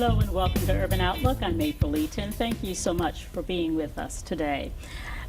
Hello and welcome to Urban Outlook. I'm April Eaton. Thank you so much for being with us today.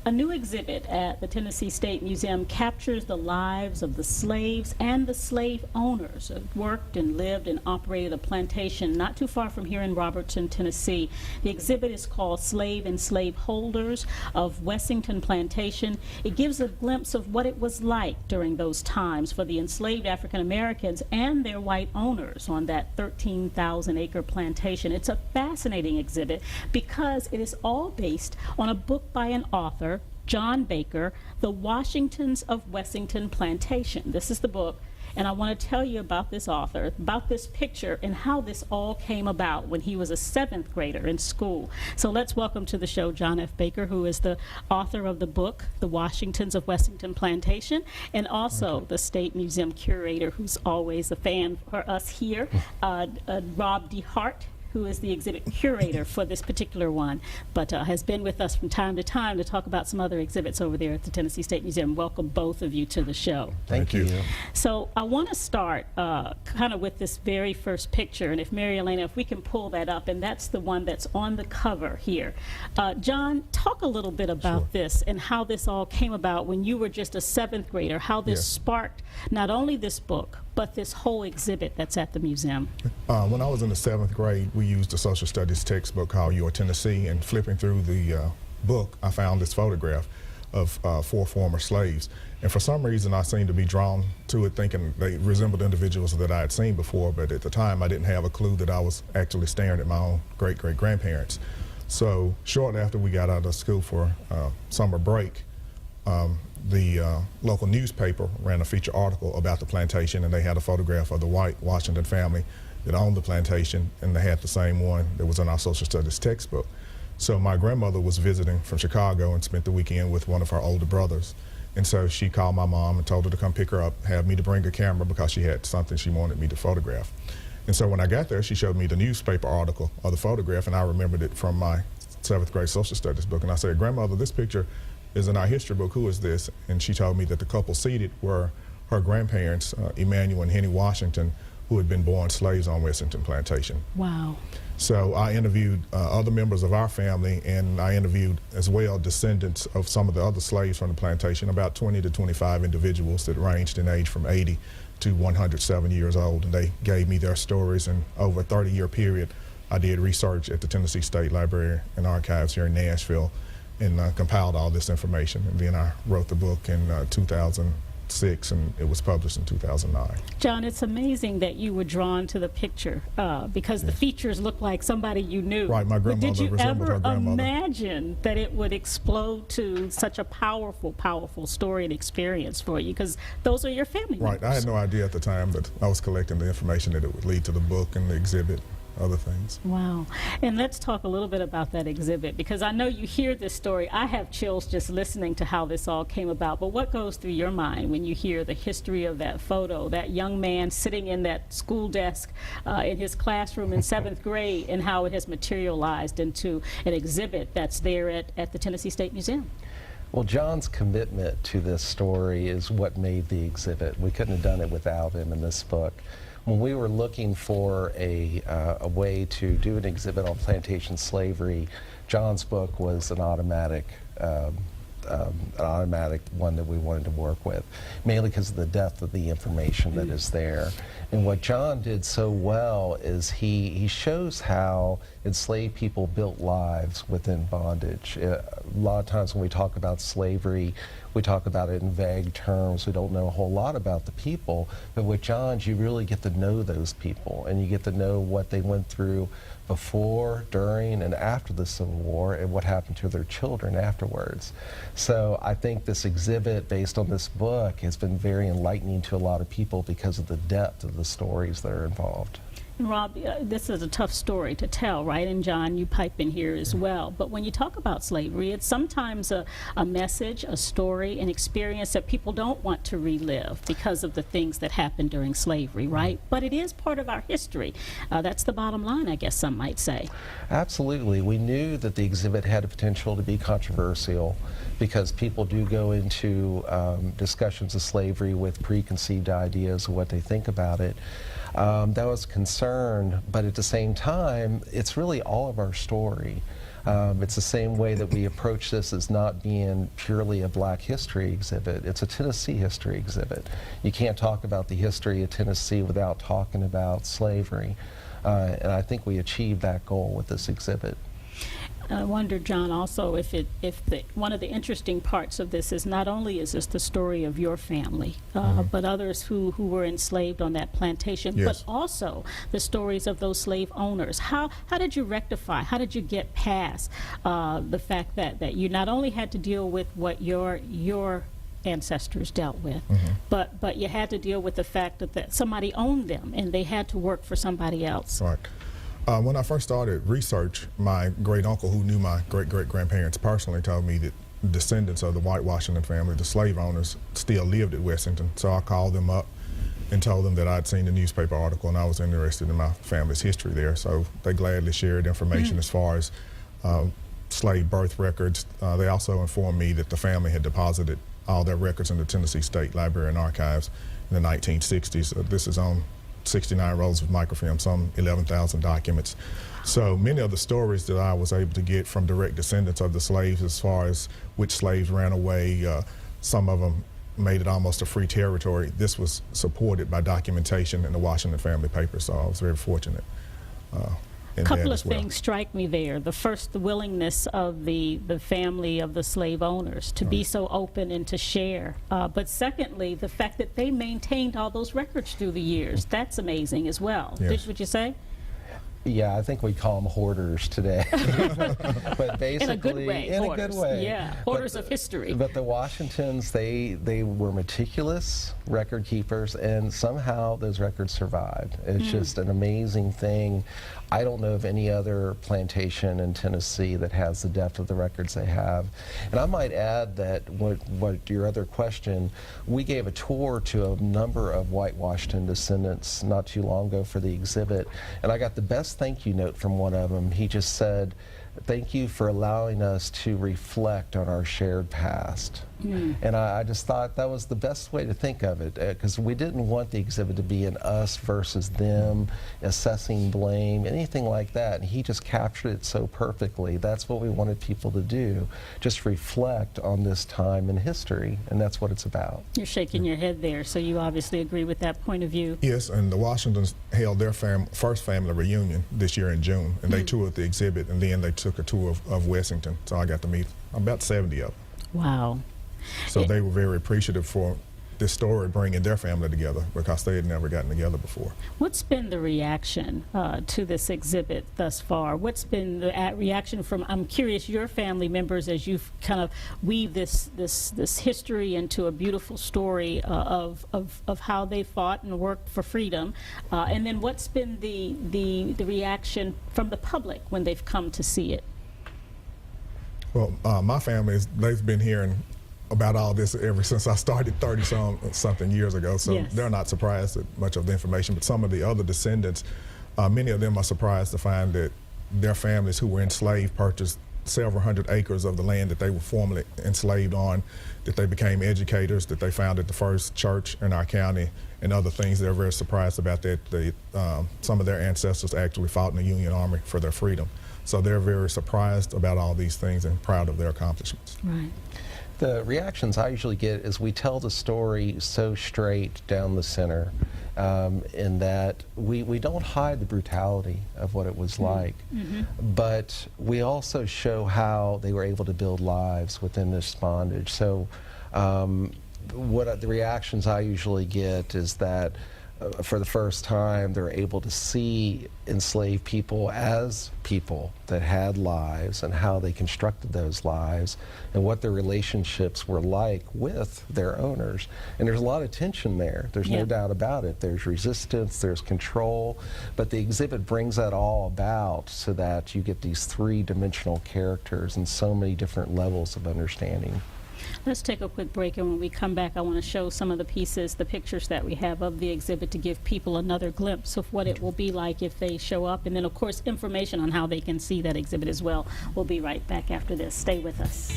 A new exhibit at the Tennessee State Museum captures the lives of the slaves and the slave owners who worked and lived and operated a plantation not too far from here in Robertson, Tennessee. The exhibit is called Slaveholders of Wessyngton Plantation. It gives a glimpse of what it was like during those times for the enslaved African Americans and their white owners on that 13,000-acre plantation. It's a fascinating exhibit because it is all based on a book by an author, John Baker, The Washingtons of Wessyngton Plantation. This is the book, and I want to tell you about this author, about this picture, and how this all came about when he was a 7th grader in school. So let's welcome to the show John F. Baker, who is the author of the book, The Washingtons of Wessyngton Plantation, and also the State Museum curator, who's always a fan for us here, Rob DeHart, who is the exhibit curator for this particular one, but has been with us from time to time to talk about some other exhibits over there at the Tennessee State Museum. Welcome both of you to the show. Thank you. So I want to start kind of with this very first picture, and if Mary Elena, if we can pull that up, and that's the one that's on the cover here. John, talk a little bit about this and how this all came about when you were just a 7th grader, how this sparked not only this book, but this whole exhibit that's at the museum. When I was in the 7th grade, we used a social studies textbook called Your Tennessee, and flipping through the book, I found this photograph of 4 former slaves. And for some reason, I seemed to be drawn to it, thinking they resembled individuals that I had seen before, but at the time, I didn't have a clue that I was actually staring at my own great-great-grandparents. So shortly after we got out of school for summer break, the local newspaper ran a feature article about the plantation, and they had a photograph of the white Washington family that owned the plantation, and they had the same one that was in our social studies textbook. So my grandmother was visiting from Chicago and spent the weekend with one of her older brothers. And so she called my mom and told her to come pick her up, have me to bring a camera because she had something she wanted me to photograph. And so when I got there, she showed me the newspaper article of the photograph, and I remembered it from my 7th grade social studies book. And I said, "Grandmother, this picture is in our history book. Who is this?" And she told me that the couple seated were her grandparents, Emanuel and Henny Washington, who had been born slaves on Wessyngton Plantation. Wow. So I interviewed other members of our family, and I interviewed as well descendants of some of the other slaves from the plantation, about 20 to 25 individuals that ranged in age from 80 to 107 years old. And they gave me their stories, and over a 30-year period, I did research at the Tennessee State Library and Archives here in Nashville, and compiled all this information. And then I wrote the book in 2006, and it was published in 2009. John, it's amazing that you were drawn to the picture because the features look like somebody you knew. Right, my grandmother resembled her grandmother. Did you ever imagine that it would explode to such a powerful, powerful story and experience for you? Because those are your family members. Right, I had no idea at the time that I was collecting the information that it would lead to the book and the exhibit. Other things. Wow. And let's talk a little bit about that exhibit, because I know you hear this story. I have chills just listening to how this all came about. But what goes through your mind when you hear the history of that photo, that young man sitting in that school desk in his classroom in 7th grade, and how it has materialized into an exhibit that's there at the Tennessee State Museum? Well, John's commitment to this story is what made the exhibit. We couldn't have done it without him in this book. When we were looking for a way to do an exhibit on plantation slavery, John's book was an automatic one that we wanted to work with, mainly because of the depth of the information that is there. And what John did so well is he shows how enslaved people built lives within bondage. A lot of times when we talk about slavery, we talk about it in vague terms. We don't know a whole lot about the people, but with John's, you really get to know those people, and you get to know what they went through before, during, and after the Civil War, and what happened to their children afterwards. So I think this exhibit, based on this book, has been very enlightening to a lot of people because of the depth of the stories that are involved. Rob, this is a tough story to tell, right? And John, you pipe in here as well. But when you talk about slavery, it's sometimes a message, a story, an experience that people don't want to relive because of the things that happened during slavery, right? But it is part of our history. That's the bottom line, I guess some might say. Absolutely. We knew that the exhibit had the potential to be controversial because people do go into discussions of slavery with preconceived ideas of what they think about it. That was a concern concerned, but at the same time, it's really all of our story. It's the same way that we approach this as not being purely a Black history exhibit. It's a Tennessee history exhibit. You can't talk about the history of Tennessee without talking about slavery. And I think we achieved that goal with this exhibit. I wonder, John, also if one of the interesting parts of this is not only is this the story of your family, but others who were enslaved on that plantation, Yes. but also the stories of those slave owners. How did you rectify? How did you get past the fact that you not only had to deal with what your ancestors dealt with, but you had to deal with the fact that somebody owned them and they had to work for somebody else. Right. When I first started research, my great uncle, who knew my great great grandparents personally, told me that descendants of the white Washington family, the slave owners, still lived at Wessyngton. So I called them up and told them that I'd seen the newspaper article and I was interested in my family's history there. So they gladly shared information as far as slave birth records. They also informed me that the family had deposited all their records in the Tennessee State Library and Archives in the 1960s. This is on 69 rolls of microfilm, some 11,000 documents. So many of the stories that I was able to get from direct descendants of the slaves, as far as which slaves ran away, some of them made it almost a free territory. This was supported by documentation in the Washington family papers, so I was very fortunate. A couple of things strike me there. The first, the willingness of the family of the slave owners to be so open and to share. But secondly, the fact that they maintained all those records through the years. That's amazing as well. Yes. Would you say? Yeah, I think we call them hoarders today. But basically, in a good way. In Hoarders. a good way. Yeah, hoarders of history. But the Washingtons, they were meticulous record keepers, and somehow those records survived. It's just an amazing thing. I don't know of any other plantation in Tennessee that has the depth of the records they have. And I might add that what your other question, we gave a tour to a number of white Washington descendants not too long ago for the exhibit, and I got the best thank you note from one of them. He just said, "Thank you for allowing us to reflect on our shared past." And I just thought that was the best way to think of it, because we didn't want the exhibit to be an us versus them, assessing blame, anything like that. And he just captured it so perfectly. That's what we wanted people to do, just reflect on this time in history, and that's what it's about. You're shaking your head there, so you obviously agree with that point of view. Yes, and the Washingtons held their first family reunion this year in June, and they toured the exhibit, and then they took a tour of Wessyngton. So I got to meet about 70 of them. Wow. So they were very appreciative for this story bringing their family together, because they had never gotten together before. What's been the reaction to this exhibit thus far? What's been the reaction from, I'm curious, your family members, as you've kind of weave this history into a beautiful story of how they fought and worked for freedom, and then what's been the reaction from the public when they've come to see it? Well, my family, they've been hearing about all this ever since I started 30-something years ago, so Yes. they're not surprised at much of the information. But some of the other descendants, many of them are surprised to find that their families who were enslaved purchased several hundred acres of the land that they were formerly enslaved on, that they became educators, that they founded the first church in our county, and other things. They're very surprised about that. Some of their ancestors actually fought in the Union Army for their freedom. So they're very surprised about all these things and proud of their accomplishments. Right. The reactions I usually get is we tell the story so straight down the center, in that we don't hide the brutality of what it was like, but we also show how they were able to build lives within this bondage. So the reactions I usually get is that for the first time, they're able to see enslaved people as people that had lives, and how they constructed those lives, and what their relationships were like with their owners. And there's a lot of tension there. There's no doubt about it. There's resistance, there's control, but the exhibit brings that all about so that you get these three-dimensional characters and so many different levels of understanding. Let's take a quick break, and when we come back, I want to show some of the pieces, the pictures that we have of the exhibit, to give people another glimpse of what it will be like if they show up, and then of course information on how they can see that exhibit as well. We'll be right back after this. Stay with us.